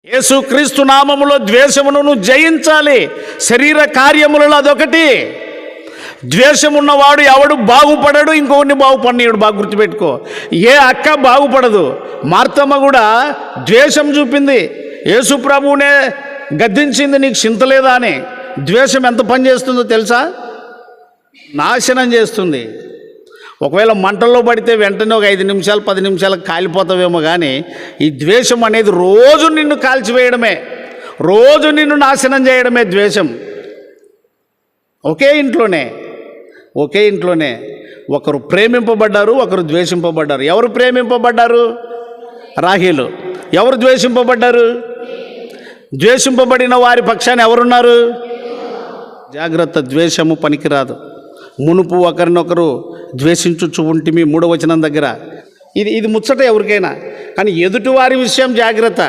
యేసుక్రీస్తు నామములో ద్వేషమును నువ్వు జయించాలి. శరీర కార్యములలో అదొకటి. ద్వేషమున్నవాడు ఎవడు బాగుపడడు, ఇంకొకరిని బాగుపడనీయుడు. బాగా గుర్తుపెట్టుకో. ఏ అక్క బాగుపడదు. మార్తమ్మ కూడా ద్వేషం చూపింది, యేసు ప్రభువునే గద్దించింది, నీకు చింతలేదా అని. ద్వేషం ఎంత పని చేస్తుందో తెలుసా? నాశనం చేస్తుంది. ఒకవేళ మంటల్లో పడితే వెంటనే ఒక 5 నిమిషాలు 10 నిమిషాలకు కాలిపోతావేమో, కానీ ఈ ద్వేషం అనేది రోజు నిన్ను కాల్చివేయడమే, రోజు నిన్ను నాశనం చేయడమే ద్వేషం. ఒకే ఇంట్లోనే ఒకరు ప్రేమింపబడ్డారు, ఒకరు ద్వేషింపబడ్డారు. ఎవరు ప్రేమింపబడ్డారు? రాహేలు. ఎవరు ద్వేషింపబడ్డారు? ద్వేషింపబడిన వారి పక్షాన ఎవరున్నారు? జాగ్రత్త, ద్వేషము పనికిరాదు. మునుపు ఒకరినొకరు ద్వేషించుచు ఉంటిమి, 3వ వచనం దగ్గర. ఇది ముచ్చట ఎవరికైనా, కానీ ఎదుటివారి విషయం జాగ్రత్త.